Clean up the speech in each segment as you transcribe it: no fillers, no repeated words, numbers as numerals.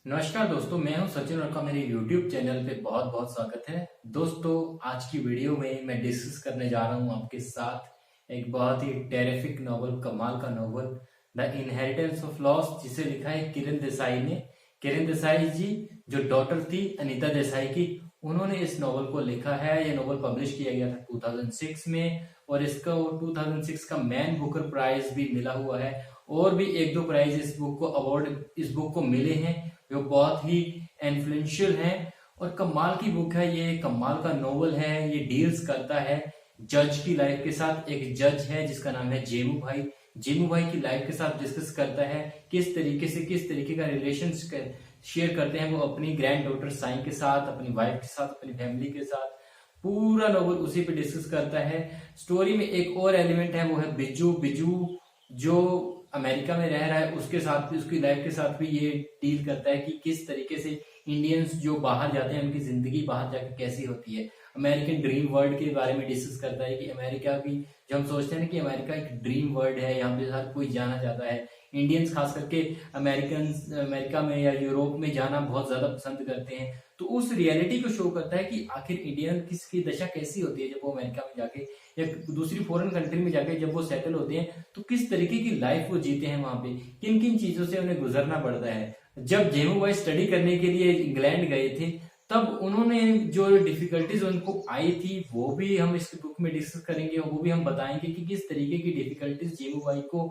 नमस्कार दोस्तों, मैं हूं सचिन और का मेरे YouTube चैनल पे बहुत बहुत स्वागत है। दोस्तों, आज की वीडियो में मैं डिस्कस करने जा रहा हूं आपके साथ एक बहुत ही टेरिफिक नॉवल, कमाल का novel the inheritance of loss, जिसे लिखा है किरण देसाई ने। किरण देसाई जी जो डॉटर थी अनीता देसाई की, उन्होंने इस नॉवल को लिखा है। यह नॉवल पब्लिश किया गया था 2006 में और इसका 2006 का मैन बुकर प्राइज भी मिला हुआ है और भी एक दो प्राइज इस बुक को मिले हैं जो बहुत ही इन्फ्लुएंशियल है और कमाल की बुक है। ये कमाल का नोवेल है। ये डील्स करता है जज की लाइफ के साथ। एक जज है जिसका नाम है जेमू भाई। जेमू भाई की लाइफ के साथ डिस्कस करता है किस तरीके का रिलेशन शेयर करते हैं वो अपनी ग्रैंड डॉटर साई के साथ, अपनी वाइफ के साथ, अपनी फैमिली के साथ। पूरा नोवेल उसी पे डिस्कस करता है। स्टोरी में एक और एलिमेंट है, वो है बिजू। बिजू जो अमेरिका में रह रहा है, उसके साथ भी, उसकी लाइफ के साथ भी ये डील करता है कि किस तरीके से इंडियंस जो बाहर जाते हैं उनकी जिंदगी बाहर जाकर कैसी होती है। अमेरिकन ड्रीम वर्ल्ड के बारे में डिस्कस करता है कि अमेरिका की, जो हम सोचते हैं ना कि अमेरिका एक ड्रीम वर्ल्ड है, यहाँ पे हर कोई जाना चाहता है। इंडियंस खास करके अमेरिका में या यूरोप में जाना बहुत ज्यादा पसंद करते हैं। तो उस रियलिटी को शो करता है कि आखिर इंडियन की दशा कैसी होती है जब वो अमेरिका में जाके या दूसरी फॉरेन कंट्री में जाके जब वो सेटल होते हैं, तो किस तरीके की लाइफ वो जीते हैं, वहां पे किन किन चीजों से उन्हें गुजरना पड़ता है। जब जेमू भाई स्टडी करने के लिए इंग्लैंड गए थे, तब उन्होंने जो डिफिकल्टीज उनको आई थी वो भी हम इस बुक में डिस्कस करेंगे और वो भी हम बताएंगे कि किस तरीके की डिफिकल्टीज जेमू भाई को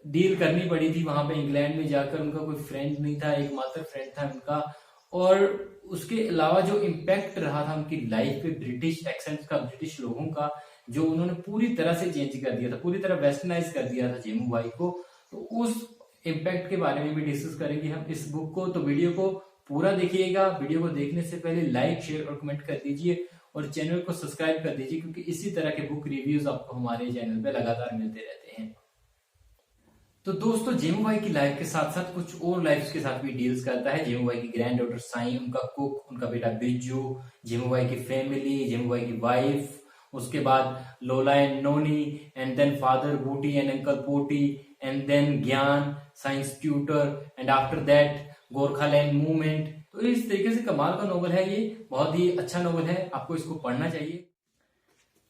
डील करनी पड़ी थी वहां पे इंग्लैंड में जाकर। उनका कोई फ्रेंड नहीं था, एकमात्र फ्रेंड था उनका। और उसके अलावा जो इम्पैक्ट रहा था उनकी लाइफ पे ब्रिटिश एक्सेंट का, ब्रिटिश लोगों का, जो उन्होंने पूरी तरह से चेंज कर दिया था, पूरी तरह वेस्टर्नाइज कर दिया था जेमू भाई को। तो उस इम्पैक्ट के बारे में भी डिस्कस करेंगे हम इस बुक को। तो वीडियो को पूरा देखिएगा। वीडियो को देखने से पहले लाइक, शेयर और कमेंट कर दीजिए और चैनल को सब्सक्राइब कर दीजिए, क्योंकि इसी तरह के बुक रिव्यूज आपको हमारे चैनल पे लगातार मिलते रहते हैं। तो दोस्तों, जेमू भाई की लाइफ के साथ साथ कुछ और लाइफ के साथ भी डील्स करता है। जेमू भाई की ग्रैंड डॉटर साई, उनका कुक, उनका बेटा बिज्जू, जेमू भाई की फैमिली, जेमू भाई की वाइफ, उसके बाद Lola and Noni, and then father Booty and uncle Potty, and then Gyan science tutor, and after that Gorkhaland movement. तो इस तरीके से कमाल का नोवेल है। ये बहुत ही अच्छा नोवेल है, आपको इसको पढ़ना चाहिए।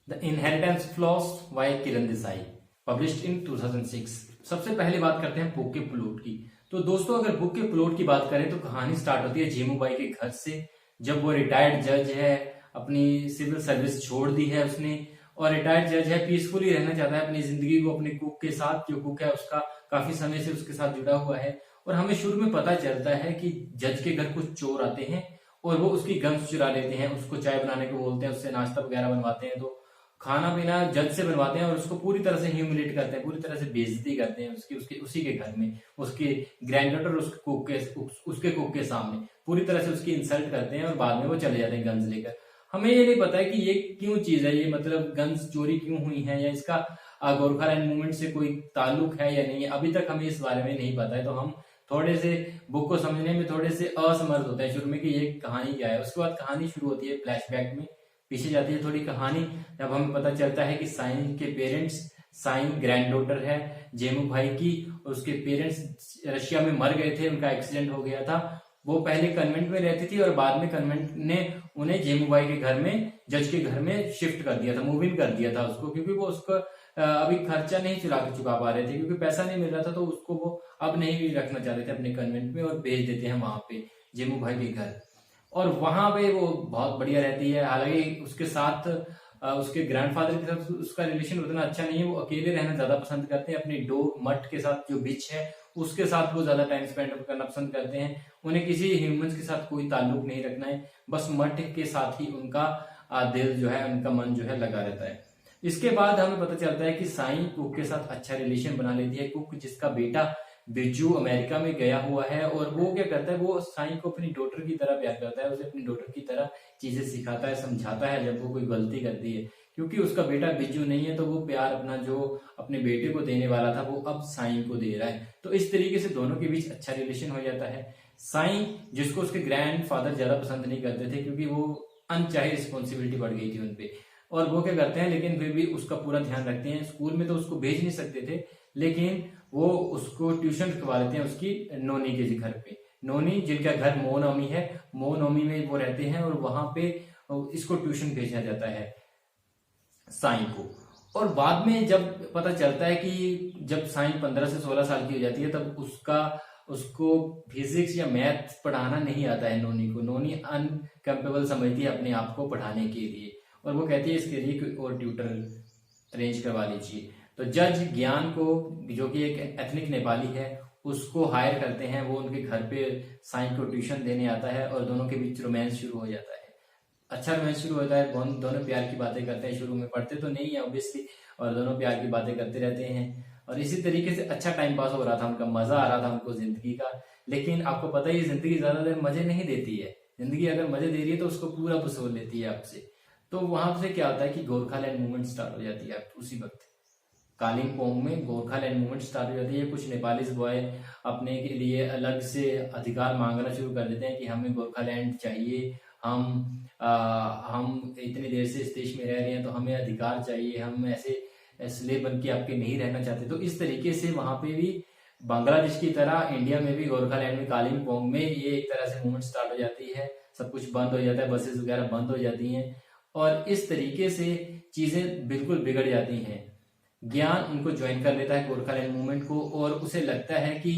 The inheritance of loss by Kiran Desai, published in 2006। सबसे पहले बात करते हैं बुक के प्लॉट की। तो दोस्तों, अगर बुक के प्लॉट की बात करें तो कहानी स्टार्ट होती है जेमू भाई के घर से। जब वो रिटायर्ड जज है, अपनी सिविल सर्विस छोड़ दी है उसने और रिटायर्ड जज है, पीसफुली रहना चाहता है अपनी जिंदगी को अपने कुक के साथ। जो कुक है उसका काफी समय से उसके साथ जुड़ा हुआ है और हमें शुरू में पता चलता है कि जज के घर कुछ चोर आते हैं और वो उसकी गन्स चुरा लेते हैं, उसको चाय बनाने को बोलते हैं, उससे नाश्ता वगैरह बनवाते हैं। तो खाना पीना जज से बनवाते हैं और उसको पूरी तरह से ह्यूमिलेट करते हैं, पूरी तरह से बेइज्जती करते हैं उसकी, उसके उसी के घर में, उसके ग्रैंडडॉटर उसके कुक के सामने पूरी तरह से उसकी इंसल्ट करते हैं और बाद में वो चले जाते हैं गन्स लेकर। हमें ये नहीं पता है कि ये क्यों चीज है, ये मतलब गन्स चोरी क्यों हुई है या इसका गोरखालैंड मूवमेंट से कोई ताल्लुक है या नहीं है, अभी तक हमें इस बारे में नहीं पता है। तो हम थोड़े से बुक को समझने में थोड़े से असमर्थ होते हैं शुरू में कि ये कहानी क्या है। उसके बाद कहानी शुरू होती है फ्लैशबैक में, पीछे जाती है थोड़ी कहानी, जब हमें पता चलता है कि साइन के पेरेंट्स, साइन ग्रैंड डॉटर है जेमू भाई की, और उसके पेरेंट्स रशिया में मर गए थे, उनका एक्सीडेंट हो गया था। वो पहले कन्वेंट में रहती थी और बाद में कन्वेंट ने उन्हें जेमू भाई के घर में, जज के घर में शिफ्ट कर दिया था, मूव इन कर दिया था उसको, क्योंकि वो उसका अभी खर्चा नहीं चुका पा रहे थे, क्योंकि पैसा नहीं मिल रहा था। तो उसको वो अब नहीं रखना चाहते थे अपने कन्वेंट में और भेज देते हैं वहां पे जेमू भाई के घर। और वहां पे वो बहुत बढ़िया रहती है। हालांकि उसके साथ उसके ग्रैंडफादर के साथ उसका रिलेशन उतना अच्छा नहीं है, वो अकेले रहना ज्यादा पसंद करते हैं। अपनी डॉग मट के साथ, जो बिच है, उसके साथ वो ज्यादा टाइम स्पेंड करना पसंद करते हैं। उन्हें किसी ह्यूमंस के साथ कोई ताल्लुक नहीं रखना है, बस मट के साथ ही उनका दिल जो है, उनका मन जो है लगा रहता है। इसके बाद हमें पता चलता है कि साई कुक के साथ अच्छा रिलेशन बना लेती है। कुक जिसका बेटा बिज्जू अमेरिका में गया हुआ है और वो क्या करता है, वो साई को अपनी डॉटर की तरह प्यार करता है, उसे अपनी डॉटर की तरह चीजें सिखाता है, समझाता है जब वो कोई गलती करती है। क्योंकि उसका बेटा बिज्जू नहीं है तो वो प्यार अपना जो अपने बेटे को देने वाला था वो अब साई को दे रहा है। तो इस तरीके से दोनों के बीच अच्छा रिलेशन हो जाता है। साई, जिसको उसके ग्रैंड फादर ज्यादा पसंद नहीं करते थे क्योंकि वो अनचाही रिस्पॉन्सिबिलिटी बढ़ गई थी उनपे, और वो क्या करते हैं, लेकिन फिर भी उसका पूरा ध्यान रखते हैं। स्कूल में तो उसको भेज नहीं सकते थे, लेकिन वो उसको ट्यूशन रखवा लेते हैं उसकी नोनी के घर पे। नोनी जिनका घर मोनोमी है, मोनोमी में वो रहते हैं और वहां पे इसको ट्यूशन भेजा जाता है साई को। और बाद में जब पता चलता है कि जब साई 15 से 16 साल की हो जाती है तब उसको फिजिक्स या मैथ पढ़ाना नहीं आता है नोनी को। नोनी अनकैपेबल समझती है अपने आप को पढ़ाने के लिए और वो कहती है इसके लिए कोई और ट्यूटर अरेंज करवा लीजिए। तो जज ज्ञान को, जो कि एक एथनिक नेपाली है, उसको हायर करते हैं। वो उनके घर पे साई को ट्यूशन देने आता है और दोनों के बीच रोमांस शुरू हो जाता है। अच्छा रोमांस शुरू होता है, दोनों प्यार की बातें करते हैं। शुरू में पढ़ते तो नहीं है ऑब्वियसली, और दोनों प्यार की बातें करते रहते हैं और इसी तरीके से अच्छा टाइम पास हो रहा था उनका, मजा आ रहा था उनको जिंदगी का। लेकिन आपको पता ही जिंदगी ज्यादा देर मजे नहीं देती है। जिंदगी अगर मजे दे रही है तो उसको पूरा वसूल लेती है आपसे। तो वहां से क्या होता है कि गोरखालैंड मूवमेंट स्टार्ट हो जाती है उसी वक्त। कालिम्पोंग में गोरखालैंड मूवमेंट स्टार्ट हो जाती है। कुछ नेपालीज बॉय अपने के लिए अलग से अधिकार मांगना शुरू कर देते हैं कि हमें गोरखालैंड चाहिए, हम इतनी देर से इस देश में रह रहे हैं तो हमें अधिकार चाहिए, हम ऐसे स्लेव बन के आपके नहीं रहना चाहते। तो इस तरीके से वहां पे भी बांग्लादेश की तरह इंडिया में भी गोरखालैंड में कालिम्पोंग में ये एक तरह से मूवमेंट स्टार्ट हो जाती है। सब कुछ बंद हो जाता है, बसेस वगैरह बंद हो जाती हैं और इस तरीके से चीजें बिल्कुल बिगड़ जाती हैं। ज्ञान उनको ज्वाइन कर लेता है गोरखालैंड मूवमेंट को और उसे लगता है कि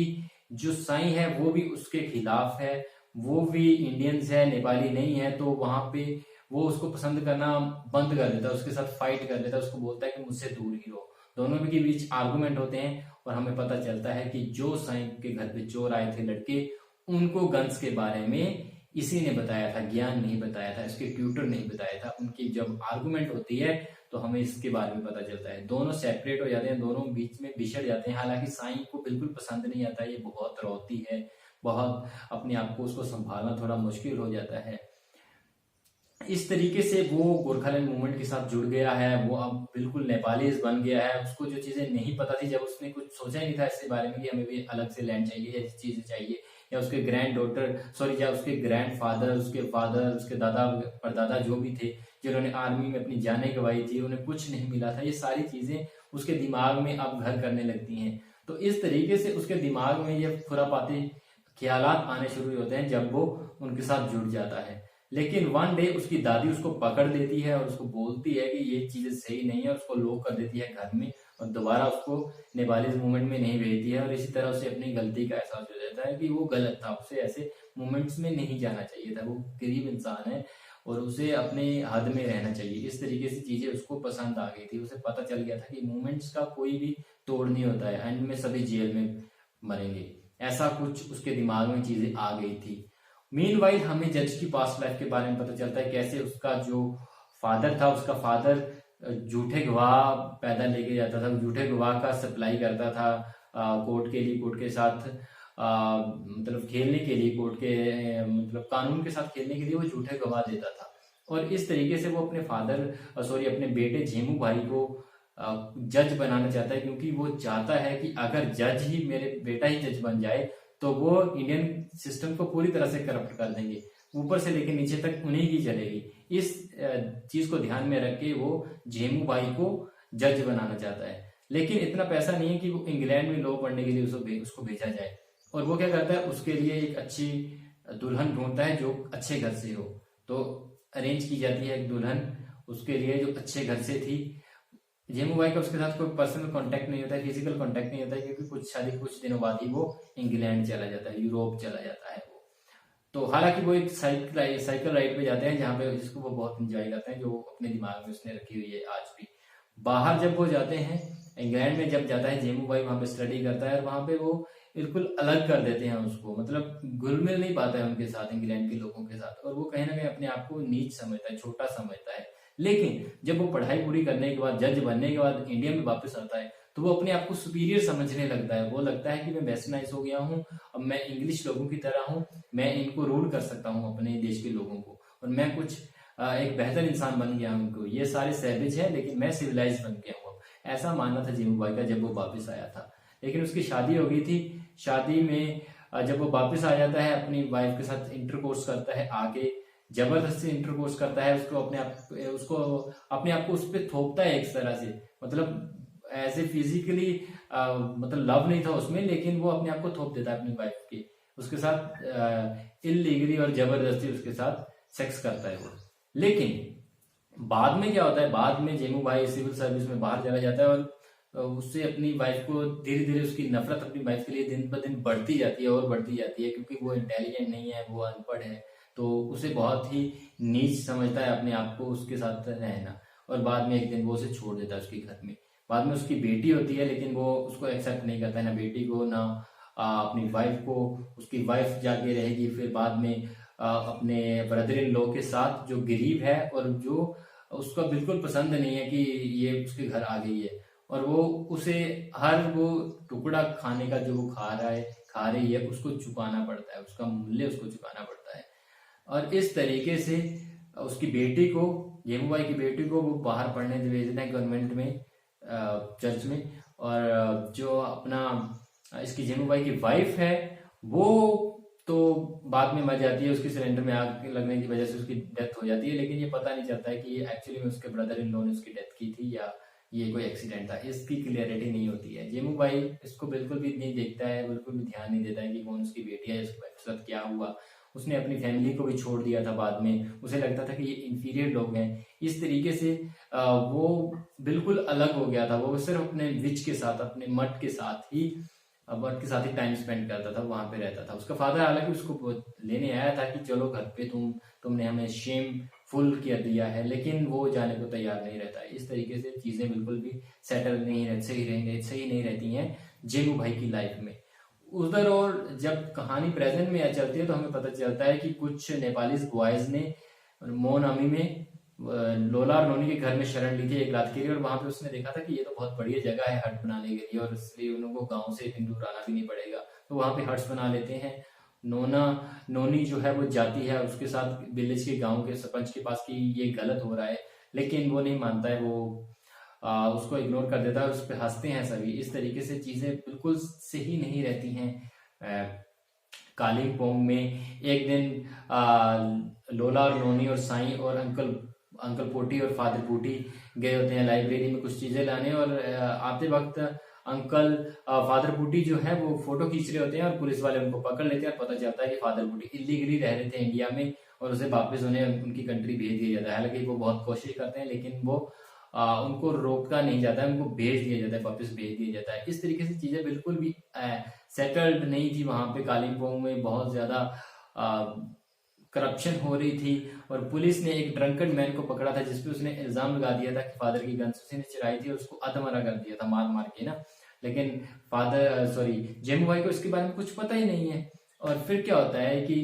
जो साई है वो भी उसके खिलाफ है, वो भी इंडियंस है, नेपाली नहीं है। तो वहां पे वो उसको पसंद करना बंद कर देता है, उसके साथ फाइट कर देता है, उसको बोलता है कि मुझसे दूर ही रहो। दोनों के बीच आर्गुमेंट होते हैं और हमें पता चलता है कि जो साई के घर पे चोर आए थे लड़के, उनको गन्स के बारे में इसी ने बताया था, ज्ञान नहीं बताया था, इसके ट्यूटर नहीं बताया था। उनकी जब आर्गुमेंट होती है तो हमें इसके बारे में पता चलता है। दोनों सेपरेट हो जाते हैं, दोनों बीच में बिछड़ जाते हैं। हालांकि साई को बिल्कुल पसंद नहीं आता, ये बहुत रोती है, बहुत अपने आप को उसको संभालना थोड़ा मुश्किल हो जाता है। इस तरीके से वो गोरखालैंड मूवमेंट के साथ जुड़ गया है, वो अब बिल्कुल नेपालीज बन गया है। उसको जो चीजें नहीं पता थी, जब उसने कुछ सोचा ही नहीं था इसके बारे में कि हमें भी अलग से लैंड चाहिए, ऐसी चीजें चाहिए, या उसके ग्रैंड डॉटर या उसके ग्रैंड फादर, उसके फादर, उसके दादा परदादा जो भी थे, जिन्होंने आर्मी में अपनी जानें गंवाई थी, उन्हें कुछ नहीं मिला था। ये सारी चीजें उसके दिमाग में अब घर करने लगती हैं। तो इस तरीके से उसके दिमाग में ये खुरापाती ख्यालात आने शुरू होते हैं जब वो उनके साथ जुड़ जाता है। लेकिन वन डे उसकी दादी उसको पकड़ लेती है और उसको बोलती है कि ये चीजें सही नहीं है, उसको लॉक कर देती है घर में और दोबारा उसको नेपालीज मूवमेंट में नहीं भेजती है। और इसी तरह उसे अपनी गलती का एहसास हो जाता है कि वो गलत था, उसे ऐसे मूवमेंट्स में नहीं जाना चाहिए था, वो गरीब इंसान है और उसे अपने हद में रहना चाहिए। इस तरीके से चीजें उसको पसंद आ गई थी। उसे पता चल गया था कि मूवमेंट्स का कोई भी तोड़ नहीं होता है, एंड में सभी जेल में मरेंगे। ऐसा कुछ उसके दिमाग में चीजें आ गई थी। मीनवाइल हमें जज की पास्ट लाइफ के बारे में पता चलता है, कैसे उसका जो फादर था, उसका फादर झूठे गवाह पैदा लेके जाता था, झूठे गवाह का सप्लाई करता था कोर्ट के लिए, कोर्ट के साथ मतलब खेलने के लिए, कोर्ट के मतलब कानून के साथ खेलने के लिए वो झूठे गवाह देता था। और इस तरीके से वो अपने अपने बेटे झेमू भाई को जज बनाना चाहता है, क्योंकि वो चाहता है कि अगर जज ही, मेरे बेटा ही जज बन जाए तो वो इंडियन सिस्टम को पूरी तरह से करप्ट कर देंगे, ऊपर से लेकर नीचे तक उन्हीं की चलेगी। इस चीज को ध्यान में रख के वो झेमू भाई को जज बनाना चाहता है। लेकिन इतना पैसा नहीं है कि वो इंग्लैंड में लॉ पढ़ने के लिए उसको भेजा जाए। और वो क्या करता है, उसके लिए एक अच्छी दुल्हन ढूंढता है जो अच्छे घर से हो। तो अरेंज की जाती है एक दुल्हन उसके लिए जो अच्छे घर से थी। झेमू भाई का उसके साथ कोई पर्सनल कांटेक्ट नहीं होता है, फिजिकल कांटेक्ट नहीं होता है, क्योंकि कुछ दिनों बाद ही वो इंग्लैंड चला जाता है, यूरोप चला जाता है वो। तो हालांकि वो एक साइकिल राइड पे जाते हैं जहाँ पे जिसको वो बहुत इंजॉय करते हैं, जो अपने दिमाग में उसने रखी हुई है आज भी। बाहर जब वो जाते हैं, इंग्लैंड में जब जाता है झेमू भाई, वहां पे स्टडी करता है और वहां पे वो बिल्कुल अलग कर देते हैं उसको, मतलब घुल मिल नहीं पाता है उनके साथ, इंग्लैंड के लोगों के साथ। और वो कहीं ना कहीं अपने आप को नीच समझता है, छोटा समझता है। लेकिन जब वो पढ़ाई पूरी करने के बाद, जज बनने के बाद इंडिया में वापस आता है, तो वो अपने आप को सुपीरियर समझने लगता है। वो लगता है कि मैं वेस्टर्नाइज हो गया हूँ, अब मैं इंग्लिश लोगों की तरह हूँ, मैं इनको रूल कर सकता हूँ अपने देश के लोगों को, और मैं कुछ एक बेहतर इंसान बन गया हूँ। उनको ये सारे सैविज है लेकिन मैं सिविलाइज बन गया हूँ, ऐसा मानना था झेमू भाई का जब वो वापस आया था। लेकिन उसकी शादी हो गई थी। शादी में जब वो वापस आ जाता है, अपनी वाइफ के साथ इंटरकोर्स करता है, आगे जबरदस्ती इंटरकोर्स करता है, उसको अपने आप को उस पर थोपता है एक तरह से, मतलब ऐसे फिजिकली मतलब लव नहीं था उसमें, लेकिन वो अपने आप को थोप देता है अपनी वाइफ के, उसके साथ इलीगली और जबरदस्ती उसके साथ सेक्स करता है वो। लेकिन बाद में क्या होता है, बाद में जेमू भाई सिविल सर्विस में बाहर चला जाता है और उससे अपनी वाइफ को धीरे धीरे उसकी नफरत अपनी वाइफ के लिए दिन ब दिन बढ़ती जाती है और बढ़ती जाती है, क्योंकि वो इंटेलिजेंट नहीं है, वो अनपढ़ है, तो उसे बहुत ही नीच समझता है अपने आप को उसके साथ रहना। और बाद में एक दिन वो उसे छोड़ देता है उसके घर में। बाद में उसकी बेटी होती है, लेकिन वो उसको एक्सेप्ट नहीं करता है, ना बेटी को ना अपनी वाइफ को। उसकी वाइफ जाके रहेगी फिर बाद में अपने ब्रदर इन लॉ के साथ, जो गरीब है और जो उसका बिल्कुल पसंद नहीं है कि ये उसके घर आ गई है। और वो उसे हर वो टुकड़ा खाने का जो वो खा रही है उसको चुकाना पड़ता है, उसका मूल्य उसको चुकाना पड़ता है। और इस तरीके से उसकी बेटी को, येमुबाई की बेटी को वो बाहर पढ़ने भेजते हैं गवर्नमेंट में, चर्च में। और जो अपना इसकी जेमुबाई की वाइफ है वो तो बाद में मर जाती है, उसकी सिलेंडर में आग लगने की वजह से उसकी डेथ हो जाती है। लेकिन ये पता नहीं चलता है कि ये एक्चुअली में उसके ब्रदर इन लॉ ने उसकी डेथ की थी या ये कोई एक्सीडेंट था, इसकी क्लियरिटी नहीं होती है। जेमुबाई इसको बिल्कुल भी नहीं देखता है, बिल्कुल भी ध्यान नहीं देता है कि कौन उसकी बेटी है, उसके साथ क्या हुआ। उसने अपनी फैमिली को भी छोड़ दिया था बाद में, उसे लगता था कि ये इंफीरियर लोग हैं। इस तरीके से वो बिल्कुल अलग हो गया था। वो सिर्फ अपने विच के साथ, अपने मठ के साथ ही टाइम स्पेंड करता था, वहां पे रहता था। उसका फादर हालांकि उसको लेने आया था कि चलो घर पे, तुमने हमें शेम फुल कर दिया है, लेकिन वो जाने को तैयार नहीं रहता है। इस तरीके से चीजें बिल्कुल भी सेटल नहीं रह सही नहीं रहती हैं जेमू भाई की लाइफ में उधर। और जब कहानी प्रेजेंट में चलती है तो हमें पता चलता है कि कुछ नेपाली बॉयज ने मोनामी में लोला और नोनी के घर में शरण ली थी एक रात के लिए। और वहां पे उसने देखा था कि ये तो बहुत बढ़िया जगह है हट बनाने के लिए, और इसलिए उनको गांव से इतनी दूर आना भी नहीं पड़ेगा, तो वहां पे हट्स बना लेते हैं। नोनी जो है वो जाती है उसके साथ विलेज के, गांव के सरपंच के पास कि ये गलत हो रहा है, लेकिन वो नहीं मानता है। वो उसको इग्नोर कर देता है, उस पर हंसते हैं सभी। इस तरीके से चीजें बिल्कुल सही नहीं रहती हैं। कालिम्पोंग में एक दिन लोला और नोनी और साईं और अंकल पोटी और फादर पोटी गए होते हैं लाइब्रेरी में कुछ चीजें लाने, और आते वक्त फादर पोटी जो है वो फोटो खींच रहे होते हैं और पुलिस वाले उनको पकड़ लेते हैं। और पता चलता है कि फादर पोटी इलीगली रह रहे थे इंडिया में और उसे वापस उन्हें उनकी कंट्री भेज दिया जाता है। हालांकि वो बहुत कोशिश करते हैं, लेकिन वो उनको रोका नहीं जाता है, उनको भेज दिया जाता है, वापस भेज दिया जाता है। इस तरीके से चीजें बिल्कुल भी सेटल्ड नहीं थी वहां पे। कालिम्पोंग में बहुत ज्यादा करप्शन हो रही थी, और पुलिस ने एक ड्रंकन मैन को पकड़ा था जिसपे उसने इल्जाम लगा दिया था कि फादर की गन उसी ने चुराई थी, और उसको अधमरा कर दिया था मार मार के ना। लेकिन जेमू भाई को इसके बारे में कुछ पता ही नहीं है। और फिर क्या होता है कि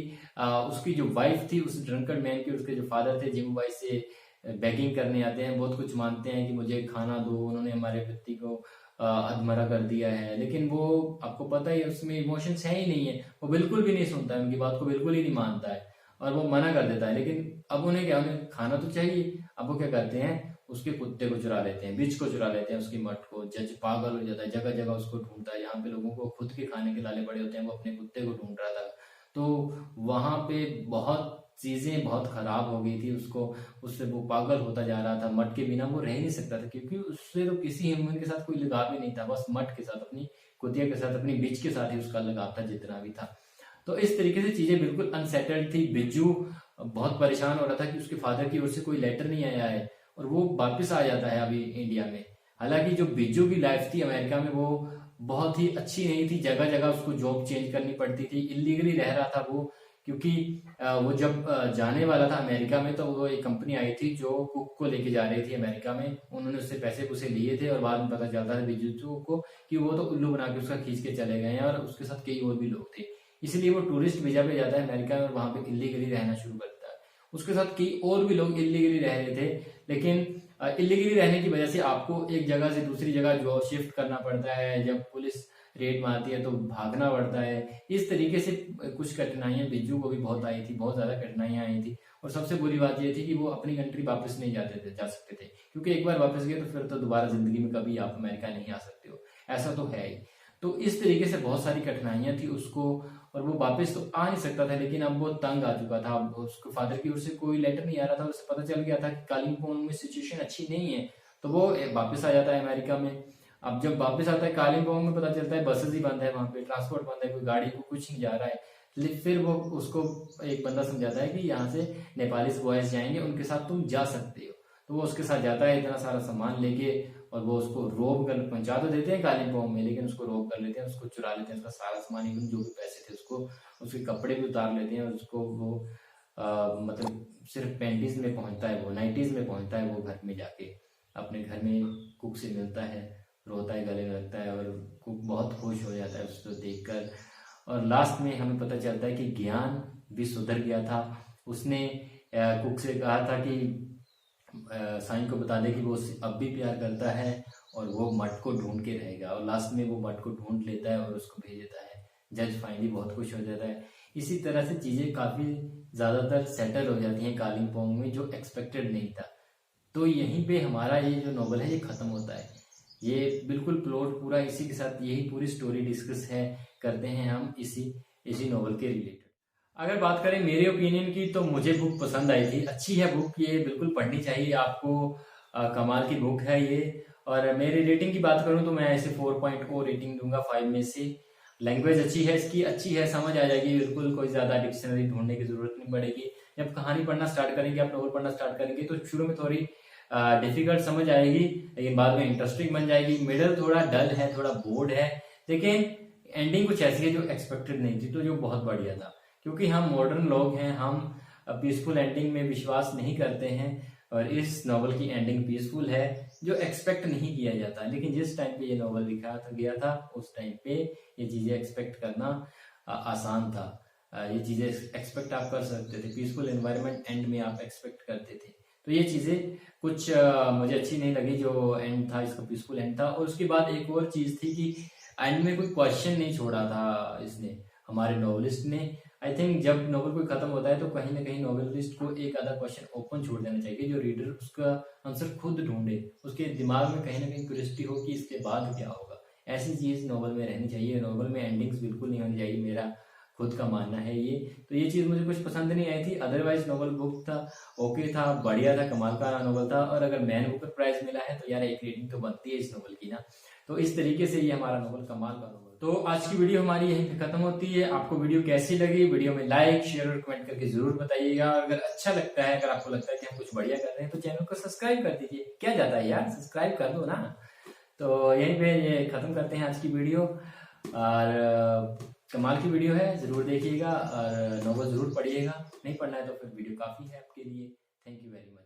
उसकी जो वाइफ थी उस ड्रंकन मैन की, उसके जो फादर थे जेमू भाई से बेगिंग करने आते हैं, बहुत कुछ मांगते हैं कि मुझे खाना दो, उन्होंने हमारे पति को अधमरा कर दिया है। लेकिन वो, आपको पता ही है, उसमें इमोशंस है ही नहीं है, वो बिल्कुल भी नहीं सुनता है, उनकी बात को बिल्कुल ही नहीं मानता है और वो मना कर देता है। लेकिन अब उन्हें खाना तो चाहिए। अब वो क्या करते हैं, उसके कुत्ते को चुरा लेते हैं, बिच को चुरा लेते हैं, उसकी मठ को। जज पागल हो जाता है, जगह जगह उसको ढूंढता है। यहाँ पे लोगों को खुद के खाने के लाले पड़े होते हैं, वो अपने कुत्ते को ढूंढ रहा था। तो वहां पे बहुत चीजें बहुत खराब हो गई थी उसको, उससे वो पागल होता जा रहा था। मठ के बिना वो रह नहीं सकता था, क्योंकि उससे तो किसी ह्यूमन के साथ कोई लगाव ही नहीं था, बस मठ के साथ, अपनी कुतिया के साथ, अपनी बिच के साथ ही उसका लगाव था जितना भी था। तो इस तरीके से चीजें बिल्कुल अनसेटल्ड थी। बिज्जू बहुत परेशान हो रहा था कि उसके फादर की ओर से कोई लेटर नहीं आया है, और वो वापस आ जाता है अभी इंडिया में। हालांकि जो बिज्जू की लाइफ थी अमेरिका में वो बहुत ही अच्छी नहीं थी, जगह जगह उसको जॉब चेंज करनी पड़ती थी, इलीगली रह रहा था वो। क्योंकि वो जब जाने वाला था अमेरिका में, तो वो एक कंपनी आई थी जो कुक को लेके जा रही थी अमेरिका में। उन्होंने उससे पैसे लिए थे, और बाद में पता चलता था बिज्जू को कि वो तो उल्लू बना के उसका खींच के चले गए हैं, और उसके साथ कई और भी लोग थे। इसलिए वो टूरिस्ट वीजा पे जाता है अमेरिका में, और वहां पे इलीगली रहना शुरू करता है। उसके साथ कई और भी लोग इलीगली रह रहे थे, लेकिन इलीगली रहने की वजह से आपको एक जगह से दूसरी जगह जो शिफ्ट करना पड़ता है, जब पुलिस रेड मारती है तो भागना पड़ता है। इस तरीके से कुछ कठिनाइयां बिज्जू को भी बहुत आई थी, बहुत ज्यादा कठिनाइयां आई थी। और सबसे बुरी बात यह थी कि वो अपनी कंट्री वापस नहीं जा सकते थे, क्योंकि एक बार वापस गए तो फिर तो दोबारा जिंदगी में कभी आप अमेरिका नहीं आ सकते हो, ऐसा तो है ही। तो इस तरीके से बहुत सारी कठिनाइयां थी उसको, और वो वापस तो आ नहीं सकता था। लेकिन अब वो तंग आ चुका था, उसके फादर की ओर से कोई लेटर नहीं आ रहा था, उसे पता चल गया था कि कालिम्पोंग में सिचुएशन अच्छी नहीं है, तो वो वापस आ जाता है अमेरिका में। अब जब वापस आता है कालिम्पोंग में, पता चलता है बसेस ही बंद है, वहां पे ट्रांसपोर्ट बंद है, कोई गाड़ी को कुछ नहीं जा रहा है। फिर वो उसको एक बंदा समझाता है कि यहाँ से नेपाली बॉयज जाएंगे, उनके साथ तुम जा सकते हो। तो वो उसके साथ जाता है इतना सारा सामान लेके, और वो उसको रोब कर पहुंचा तो देते हैं कालिम्पोंग में, लेकिन उसको रोब कर लेते हैं, उसको चुरा लेते हैं, उसका सारा सामान, इवन जो भी पैसे थे उसको, उसके कपड़े भी उतार लेते हैं, और उसको वो मतलब सिर्फ पैंटीज में पहुंचता है, वो नाइटीज में पहुंचता है, वो घर में जाके अपने घर में कुक से मिलता है, रोता है, गले लगता है, और कुक बहुत खुश हो जाता है उसको देखकर। और लास्ट में हमें पता चलता है कि ज्ञान भी सुधर गया था। उसने कुक से कहा था कि साईं को बता दे कि वो अब भी प्यार करता है, और वो मट को ढूंढ के रहेगा, और लास्ट में वो मट को ढूंढ लेता है और उसको भेज देता है। जज फाइनली बहुत खुश हो जाता है। इसी तरह से चीजें काफी ज्यादातर सेटल हो जाती हैं कालिम्पोंग में, जो एक्सपेक्टेड नहीं था। तो यहीं पे हमारा ये जो नॉवल है ये खत्म होता है। ये बिल्कुल प्लॉट पूरा इसी के साथ, यही पूरी स्टोरी डिस्कस है करते हैं हम इसी नॉवल के रिलेटेड। अगर बात करें मेरे ओपिनियन की, तो मुझे बुक पसंद आई थी, अच्छी है बुक, ये बिल्कुल पढ़नी चाहिए आपको, कमाल की बुक है ये। और मेरी रेटिंग की बात करूं तो मैं इसे 4.0 रेटिंग दूंगा 5 में से। लैंग्वेज अच्छी है इसकी, अच्छी है, समझ आ जाएगी बिल्कुल, कोई ज्यादा डिक्शनरी ढूंढने की जरूरत नहीं पड़ेगी। जब कहानी पढ़ना स्टार्ट करेंगे, आप नॉवल पढ़ना स्टार्ट करेंगे, तो शुरू में थोड़ी डिफिकल्ट समझ आएगी, लेकिन बाद में इंटरेस्टिंग बन जाएगी। मिडल थोड़ा डल है, थोड़ा बोर्ड है, लेकिन एंडिंग कुछ ऐसी है जो एक्सपेक्टेड नहीं थी, तो जो बहुत बढ़िया था। क्योंकि हम मॉडर्न लोग हैं, हम पीसफुल एंडिंग में विश्वास नहीं करते हैं, और इस नॉवल की एंडिंग पीसफुल है, जो एक्सपेक्ट नहीं किया जाता। लेकिन जिस टाइम पे ये नॉवल लिखा था गया था, उस टाइम पे ये चीजें एक्सपेक्ट करना आसान था। ये चीजें एक्सपेक्ट आप कर सकते थे, पीसफुल एनवायरनमेंट एंड में आप एक्सपेक्ट करते थे। तो ये चीजें कुछ मुझे अच्छी नहीं लगी, जो एंड था इसका पीसफुल एंड था। और उसके बाद एक और चीज थी कि एंड में कोई क्वेश्चन नहीं छोड़ा था इसने, हमारे नॉवलिस्ट ने। आई थिंक जब नॉवल कोई खत्म होता है तो कहीं ना कहीं नॉवलिस्ट को एक आधा क्वेश्चन ओपन छोड़ देना चाहिए, जो रीडर उसका आंसर खुद ढूंढे, उसके दिमाग में कहीं ना कहीं क्यूरियोसिटी हो कि इसके बाद क्या होगा। ऐसी चीज नॉवल में रहनी चाहिए। नॉवल में एंडिंग्स बिल्कुल नहीं होनी चाहिए, मेरा खुद का मानना है ये। तो ये चीज मुझे कुछ पसंद नहीं आई थी। अदरवाइज नॉवल बुक था, ओके था, बढ़िया था, कमाल का नॉवल था। और अगर मैन बुकर प्राइज मिला है तो यार एक रेटिंग तो बनती है इस नॉवल की ना। तो इस तरीके से ये हमारा नॉवल कमाल का नॉवल। तो आज की वीडियो हमारी यहीं पे खत्म होती है। आपको वीडियो कैसी लगी, वीडियो में लाइक, शेयर और कमेंट करके जरूर बताइएगा। अगर अच्छा लगता है, अगर आपको लगता है कि हम कुछ बढ़िया कर रहे हैं, तो चैनल को सब्सक्राइब कर दीजिए। क्या जाता है यार, सब्सक्राइब कर दो ना। तो यहीं पे ये खत्म करते हैं आज की वीडियो। और कमाल की वीडियो है, जरूर देखिएगा, और नॉवल जरूर पढ़िएगा। नहीं पढ़ना है तो फिर वीडियो काफी है आपके लिए। Thank you very much.